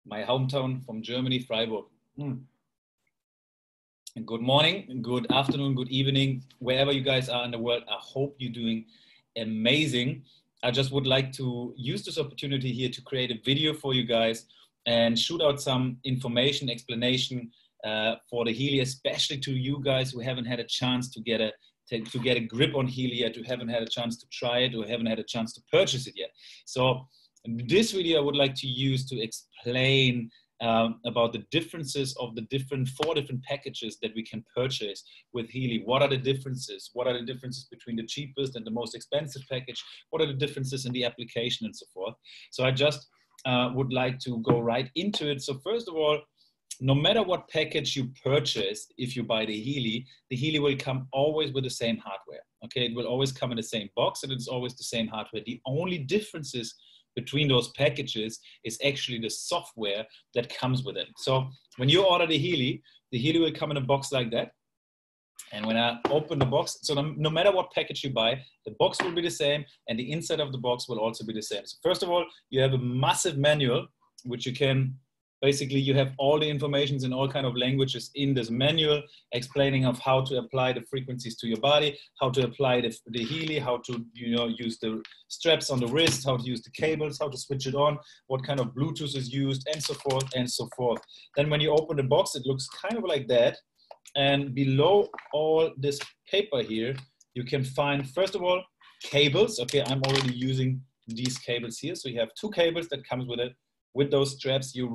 my hometown from Germany, Freiburg. And good morning, good afternoon, good evening, wherever you guys are in the world. I hope you're doing amazing. I just would like to use this opportunity here to create a video for you guys and shoot out some information, explanation for the Healy, especially to you guys who haven't had a chance to get a grip on Healy yet, who haven't had a chance to try it, or haven't had a chance to purchase it yet. So this video I would like to use to explain about the differences of the four different packages that we can purchase with Healy. What are the differences? What are the differences between the cheapest and the most expensive package? What are the differences in the application and so forth? So I just would like to go right into it. So first of all, no matter what package you purchase, if you buy the Healy will come always with the same hardware. Okay, it will always come in the same box and it's always the same hardware. The only differences between those packages is actually the software that comes with it. So when you order the Healy will come in a box like that. And when I open the box, so no matter what package you buy, the box will be the same and the inside of the box will also be the same. So first of all, you have a massive manual, which you can, basically you have all the informations in all kind of languages in this manual, explaining of how to apply the frequencies to your body, how to apply the Healy, how to use the straps on the wrist, how to use the cables, how to switch it on, what kind of Bluetooth is used, and so forth and so forth. Then when you open the box, it looks kind of like that. And below all this paper here, you can find, first of all, cables. Okay, I'm already using these cables here. So you have two cables that comes with it. With those straps you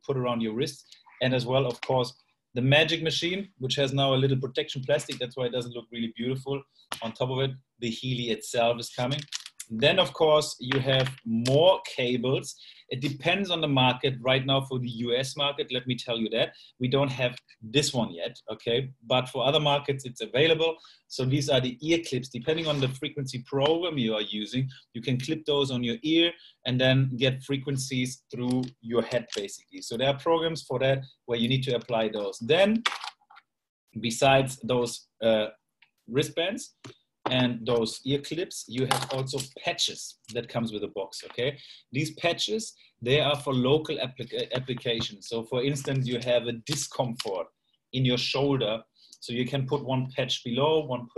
put around your wrist, and as well, of course, the magic machine, which has now a little protection plastic. That's why it doesn't look really beautiful. On top of it, the Healy itself is coming. Then, of course, you have more cables. It depends on the market. Right now, for the US market, let me tell you that we don't have this one yet, okay? But for other markets, it's available. So these are the ear clips. Depending on the frequency program you are using, you can clip those on your ear and then get frequencies through your head, basically. So there are programs for that where you need to apply those. Then, besides those wristbands and those ear clips, you have also patches that comes with the box, okay? These patches, they are for local applications. So for instance, you have a discomfort in your shoulder, so you can put one patch below, one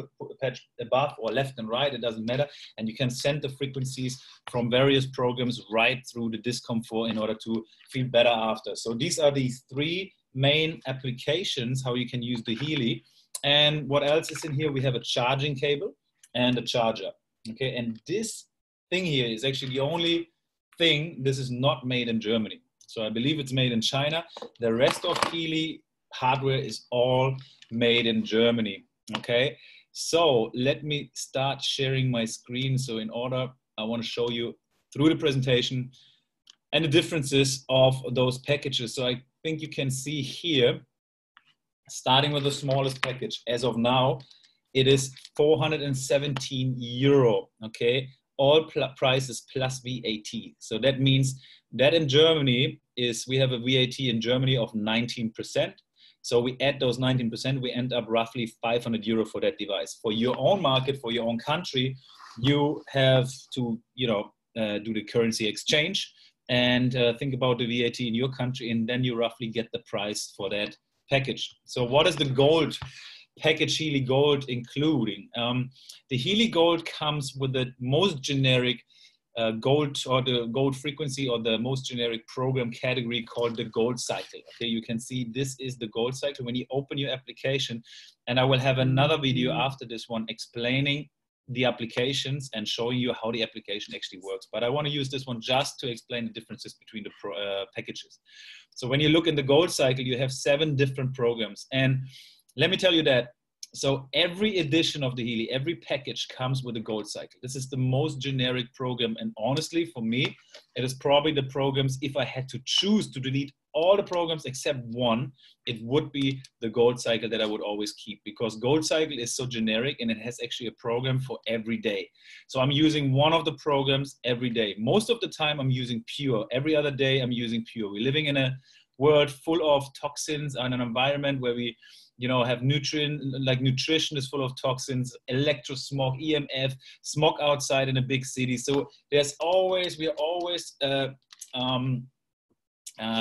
patch above, or left and right, it doesn't matter. And you can send the frequencies from various programs right through the discomfort in order to feel better after. So these are the three main applications, how you can use the Healy. And what else is in here? We have a charging cable and a charger, okay? And this thing here is actually the only thing, this is not made in Germany. So I believe it's made in China. The rest of Healy hardware is all made in Germany, okay? So let me start sharing my screen. So in order, I want to show you through the presentation and the differences of those packages. So I think you can see here, starting with the smallest package, as of now, it is 417 euro, okay? All prices plus VAT. So that means that in Germany we have a VAT in Germany of 19%. So we add those 19%, we end up roughly 500 euro for that device. For your own market, for your own country, you have to, do the currency exchange and think about the VAT in your country, and then you roughly get the price for that package. So what is the gold package Healy Gold including? The Healy Gold comes with the most generic gold, or the gold frequency, or the most generic program category called the gold cycle. Okay, you can see this is the gold cycle when you open your application, and I will have another video after this one explaining the applications and showing you how the application actually works. But I want to use this one just to explain the differences between the packages. So when you look in the gold cycle, you have 7 different programs. And let me tell you that, so every edition of the Healy, every package comes with a gold cycle. This is the most generic program. And honestly, for me, it is probably the programs, if I had to choose to delete all the programs except one, it would be the gold cycle that I would always keep, because gold cycle is so generic and it has actually a program for every day. So I'm using one of the programs every day. Most of the time I'm using pure. Every other day I'm using pure. We're living in a world full of toxins and an environment where we have nutrition is full of toxins, electrosmog, EMF, smog outside in a big city. So we are always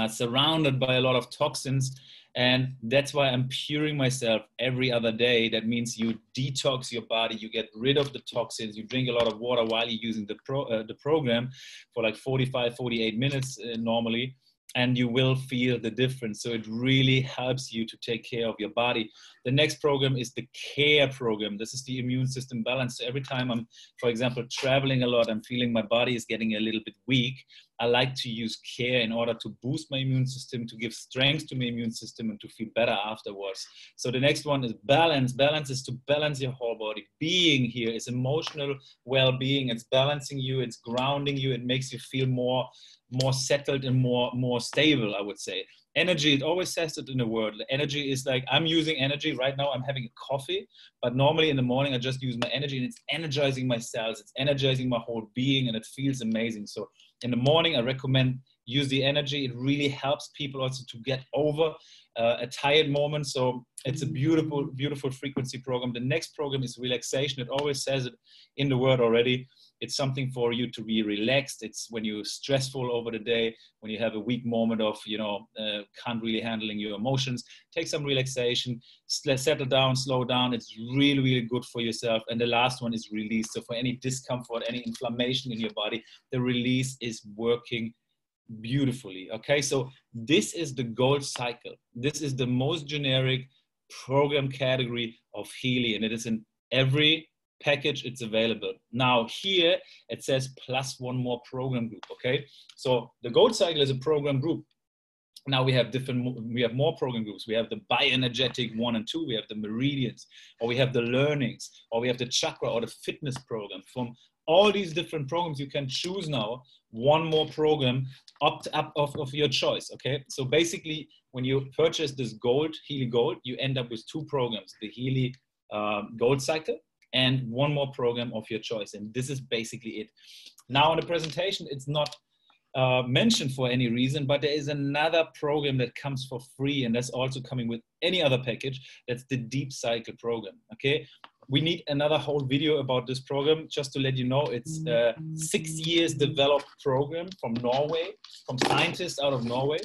surrounded by a lot of toxins. And that's why I'm puring myself every other day. That means you detox your body, you get rid of the toxins, you drink a lot of water while you're using the program for like 45, 48 minutes normally, and you will feel the difference. So it really helps you to take care of your body. The next program is the care program. This is the immune system balance. So every time I'm, for example, traveling a lot, I'm feeling my body is getting a little bit weak, I like to use care in order to boost my immune system, to give strength to my immune system, and to feel better afterwards. So the next one is balance. Balance is to balance your whole body. Being here is emotional well-being. It's balancing you, it's grounding you, it makes you feel more settled and more stable, I would say. Energy, it always says it in the word. Energy is like, I'm using energy right now, I'm having a coffee, but normally in the morning I just use my energy, and it's energizing my cells, it's energizing my whole being, and it feels amazing. So in the morning, I recommend use the energy. It really helps people also to get over a tired moment. So it's a beautiful, beautiful frequency program. The next program is relaxation. It always says it in the word already. It's something for you to be relaxed. It's when you're stressful over the day, when you have a weak moment of, can't really handling your emotions, take some relaxation, settle down, slow down. It's really, really good for yourself. And the last one is release. So for any discomfort, any inflammation in your body, the release is working beautifully. Okay, so this is the gold cycle. This is the most generic program category of Healy, and it is in every package it's available. Now here it says plus one more program group. Okay, so the gold cycle is a program group. Now we have more program groups. We have the bioenergetic 1 and 2, we have the meridians, or we have the learnings, or we have the chakra or the fitness program. From all these different programs, you can choose now one more program up of your choice. Okay, so basically when you purchase this Healy Gold, you end up with two programs, the Healy Gold Cycle and one more program of your choice. And this is basically it. Now in the presentation, it's not mentioned for any reason, but there is another program that comes for free, and that's also coming with any other package. That's the Deep Cycle program. Okay, we need another whole video about this program. Just to let you know, it's a 6 years developed program from Norway, from scientists out of Norway.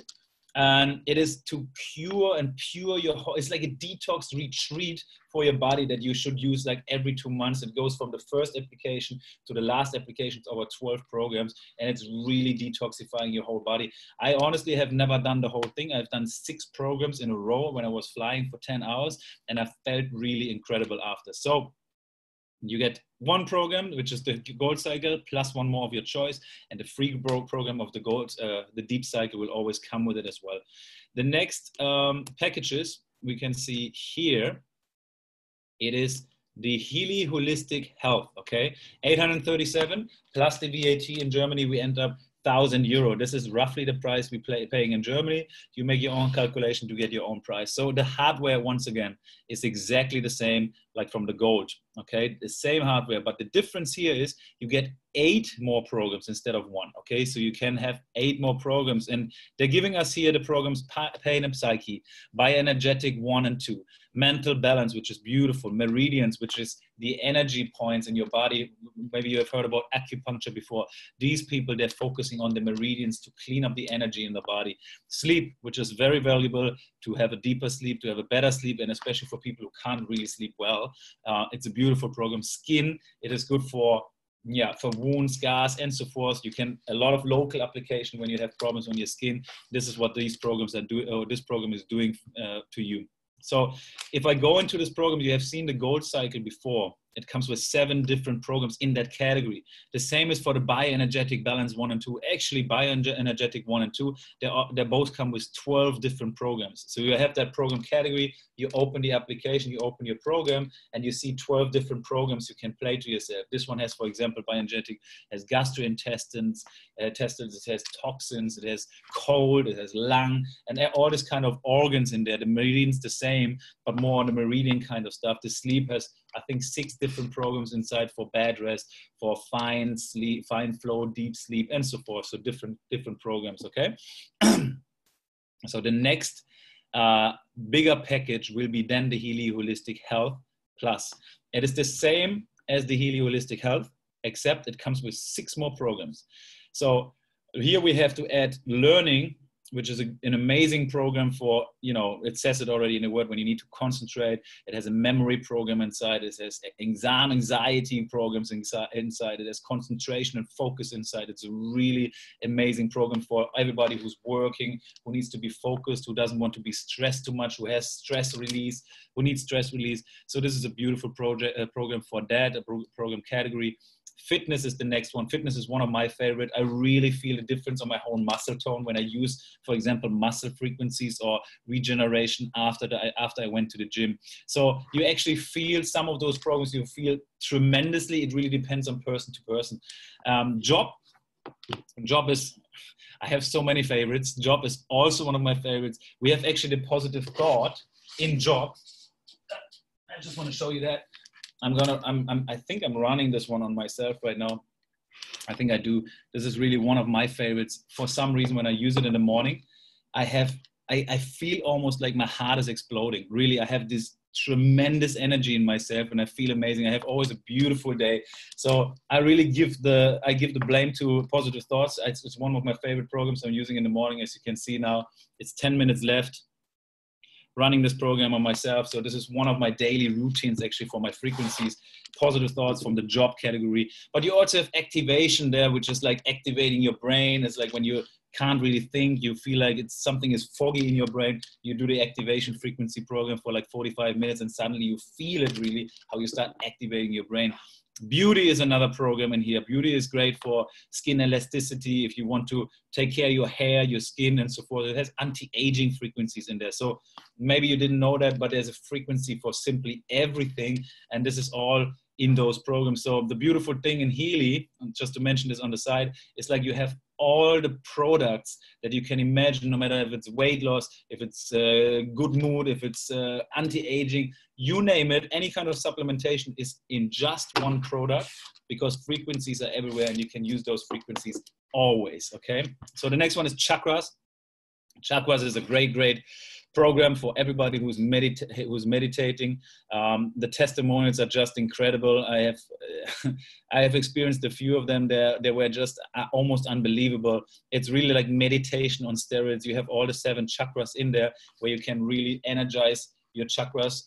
And it is to cure and pure your whole, it's like a detox retreat for your body that you should use like every 2 months. It goes from the first application to the last application, over 12 programs, and it's really detoxifying your whole body. I honestly have never done the whole thing. I've done 6 programs in a row when I was flying for 10 hours, and I felt really incredible after. So you get one program, which is the Gold Cycle, plus one more of your choice, and the free program of the Deep Cycle will always come with it as well. The next packages we can see here, it is the Healy Holistic Health, okay? 837 plus the VAT in Germany, we end up €1,000. This is roughly the price we paying in Germany. You make your own calculation to get your own price. So the hardware, once again, is exactly the same like from the Gold, okay? The same hardware, but the difference here is you get 8 more programs instead of 1, okay? So you can have 8 more programs, and they're giving us here the programs Pain and Psyche, Bioenergetic 1 and 2, Mental Balance, which is beautiful, Meridians, which is the energy points in your body. Maybe you have heard about acupuncture before. These people, they're focusing on the meridians to clean up the energy in the body. Sleep, which is very valuable to have a deeper sleep, to have a better sleep, and especially for people who can't really sleep well. It's a beautiful program. Skin, it is good for wounds, scars, and so forth. You can, a lot of local application when you have problems on your skin. This is what these programs are doing, or this program is doing to you. So if I go into this program, you have seen the Gold Cycle before. It comes with 7 different programs in that category. The same is for the Bioenergetic Balance 1 and 2. Actually, Bioenergetic 1 and 2, they both come with 12 different programs. So you have that program category, you open the application, you open your program, and you see 12 different programs you can play to yourself. This one has, for example, Bioenergetic has gastrointestines, it has toxins, it has cold, it has lung, and all this kind of organs in there. The meridian's the same, but more on the meridian kind of stuff. The sleep has, I think, 6 different programs inside for bed rest, for fine sleep, fine flow, deep sleep, and so forth. So different programs, okay? So the next bigger package will be then the Healy Holistic Health Plus. It is the same as the Healy Holistic Health, except it comes with 6 more programs. So here we have to add learning which is an amazing program for, you know, it says it already in the word, when you need to concentrate. It has a memory program inside. It has anxiety programs inside. It has concentration and focus inside. It's a really amazing program for everybody who's working, who needs to be focused, who doesn't want to be stressed too much, who has stress release, who needs stress release. So this is a beautiful program for that, a program category. Fitness is the next one. Fitness is one of my favorite. I really feel the difference on my whole muscle tone when I use, for example, muscle frequencies or regeneration after I went to the gym. So you actually feel some of those programs, you feel tremendously. It really depends on person to person. Job is, I have so many favorites. Job is also one of my favorites. We have actually the positive thought in Job. I just want to show you that. I think I'm running this one on myself right now. I think I do. This is really one of my favorites. For some reason, when I use it in the morning, I feel almost like my heart is exploding. Really, I have this tremendous energy in myself and I feel amazing. I have always a beautiful day. So I really give the blame to Positive Thoughts. It's one of my favorite programs I'm using in the morning. As you can see now, it's 10 minutes left. Running this program on myself. So this is one of my daily routines actually for my frequencies. Positive Thoughts from the Job category. But you also have activation there, which is like activating your brain. It's like when you can't really think, you feel like something is foggy in your brain, you do the activation frequency program for like 45 minutes and suddenly you feel it really, how you start activating your brain. Beauty is another program in here. Beauty is great for skin elasticity. If you want to take care of your hair, your skin and so forth, it has anti-aging frequencies in there. So maybe you didn't know that, but there's a frequency for simply everything. And this is all in those programs. So the beautiful thing in Healy, just to mention this on the side, is like you have all the products that you can imagine, no matter if it's weight loss, if it's good mood, if it's anti-aging, you name it, any kind of supplementation is in just one product, because frequencies are everywhere and you can use those frequencies always, okay? So the next one is chakras. Chakras is a great program for everybody who's meditating. The testimonials are just incredible. I have experienced a few of them. They were just almost unbelievable. It's really like meditation on steroids. You have all the 7 chakras in there where you can really energize your chakras.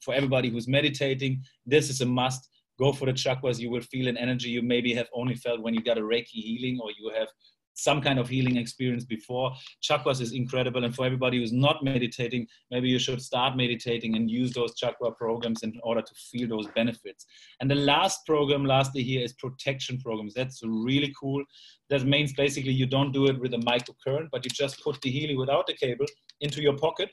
For everybody who's meditating, this is a must. Go for the chakras. You will feel an energy you maybe have only felt when you got a Reiki healing or you have some kind of healing experience before. Chakras is incredible. And for everybody who's not meditating, maybe you should start meditating and use those chakra programs in order to feel those benefits. And the last program, lastly here, is protection programs. That's really cool. That means basically you don't do it with a microcurrent, but you just put the Healy without the cable into your pocket.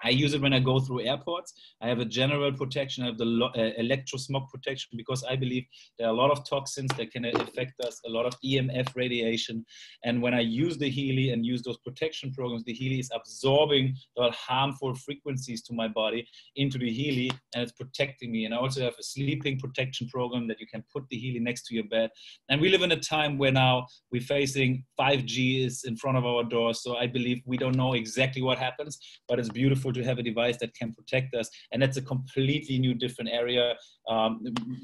I use it when I go through airports. I have a general protection. I have the electro-smog protection because I believe there are a lot of toxins that can affect us, a lot of EMF radiation. And when I use the Healy and use those protection programs, the Healy is absorbing the harmful frequencies to my body into the Healy and it's protecting me. And I also have a sleeping protection program that you can put the Healy next to your bed. And we live in a time where now we're facing 5G is in front of our doors. So I believe we don't know exactly what happens, but it's beautiful to have a device that can protect us. And that's a completely new different area,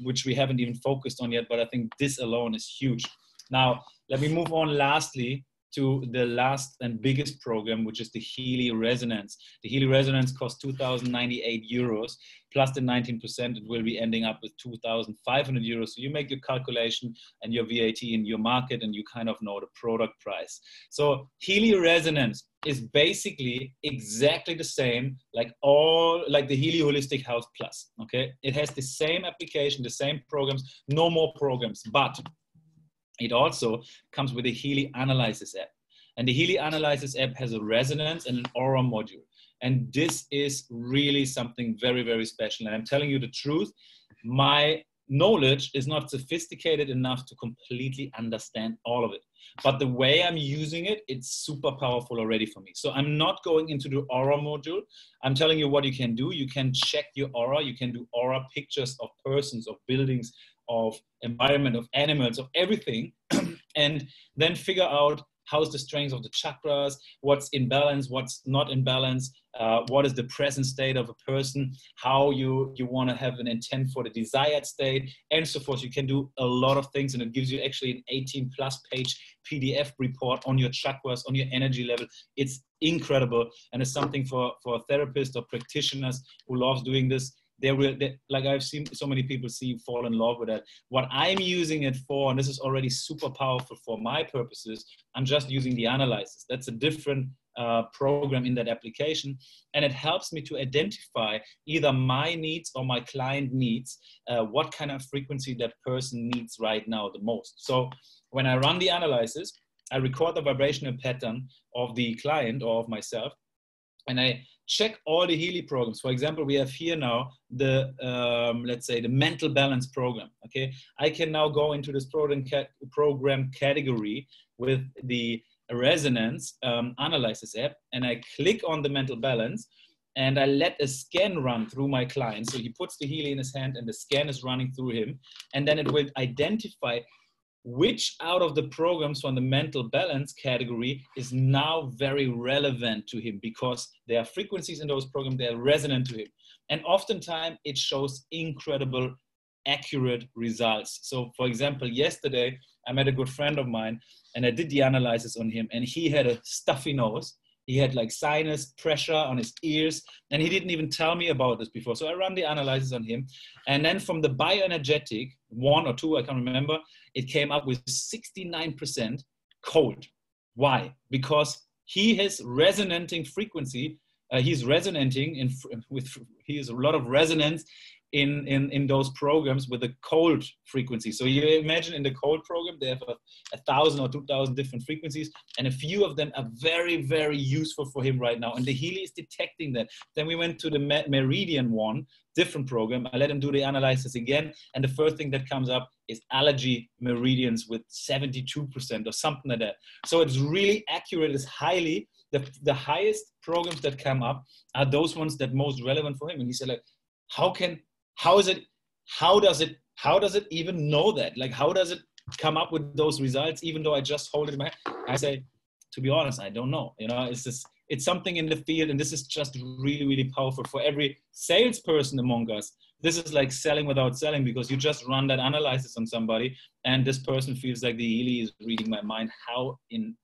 which we haven't even focused on yet, but I think this alone is huge. Now, let me move on lastly to the last and biggest program, which is the Healy Resonance. The Healy Resonance costs 2,098 euros, plus the 19%, it will be ending up with 2,500 euros. So you make your calculation and your VAT in your market and you kind of know the product price. So Healy Resonance is basically exactly the same like the Healy Holistic Health Plus, okay? It has the same application, the same programs, no more programs, but it also comes with a Healy Analysis app. And the Healy Analysis app has a resonance and an aura module. And this is really something very, very special. And I'm telling you the truth, my knowledge is not sophisticated enough to completely understand all of it. But the way I'm using it, it's super powerful already for me. So I'm not going into the aura module. I'm telling you what you can do. You can check your aura. You can do aura pictures of persons, of buildings, of environment, of animals, of everything, and then figure out how's the strength of the chakras, what's in balance, what's not in balance, what is the present state of a person, how you want to have an intent for the desired state, and so forth. You can do a lot of things, and it gives you actually an 18+ page PDF report on your chakras, on your energy level. It's incredible, and it's something for therapists or practitioners who love doing this. Like I've seen so many people fall in love with that. What I'm using it for, and this is already super powerful for my purposes, I'm just using the analysis. That's a different program in that application, and it helps me to identify either my needs or my client needs, what kind of frequency that person needs right now the most. So when I run the analysis, I record the vibrational pattern of the client or of myself, and I check all the Healy programs. For example, we have here now the, let's say, the mental balance program. Okay, I can now go into this program category with the resonance analysis app, and I click on the mental balance, and I let a scan run through my client. So he puts the Healy in his hand, and the scan is running through him, and then it will identify which out of the programs from the mental balance category is now very relevant to him, because there are frequencies in those programs that are resonant to him. And oftentimes it shows incredible, accurate results. So for example, yesterday I met a good friend of mine, and I did the analysis on him, and he had a stuffy nose. He had like sinus pressure on his ears, and he didn't even tell me about this before. So I ran the analysis on him. And then from the bioenergetic, 1 or 2, I can't remember, it came up with 69% cold. Why? Because he has resonating frequency. He's resonating he has a lot of resonance in those programs with a cold frequency. So you imagine in the cold program, they have 1,000 or 2,000 different frequencies, and a few of them are very, very useful for him right now. And the Healy is detecting that. Then we went to the Meridian one, different program. I let him do the analysis again. And the first thing that comes up is allergy meridians with 72% or something like that. So it's really accurate. It's highly, the highest programs that come up are those ones that most relevant for him. And he said, like, how does it even know that? Like, how does it come up with those results, even though I just hold it in my hand? I say, to be honest, I don't know. You know, it's something in the field, and this is just really, really powerful for every salesperson among us. This is like selling without selling, because you just run that analysis on somebody, and this person feels like the Healy is reading my mind. How in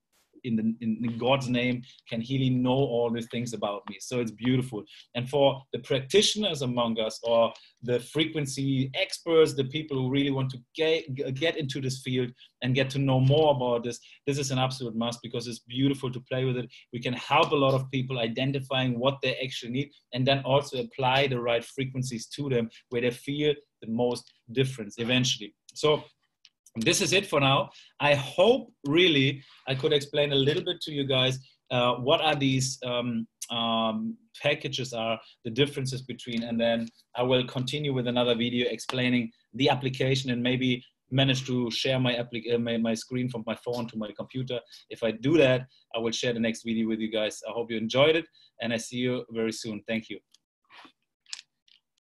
God's name can Healy know all these things about me? So it's beautiful. And for the practitioners among us, or the frequency experts, the people who really want to get into this field and get to know more about this, this is an absolute must, because it's beautiful to play with it. We can help a lot of people identifying what they actually need, and then also apply the right frequencies to them where they feel the most difference eventually. So this is it for now. I hope really I could explain a little bit to you guys what are these packages, are the differences between, and then I will continue with another video explaining the application, and maybe manage to share my screen from my phone to my computer. If I do that, I will share the next video with you guys. I hope you enjoyed it, and I see you very soon. Thank you.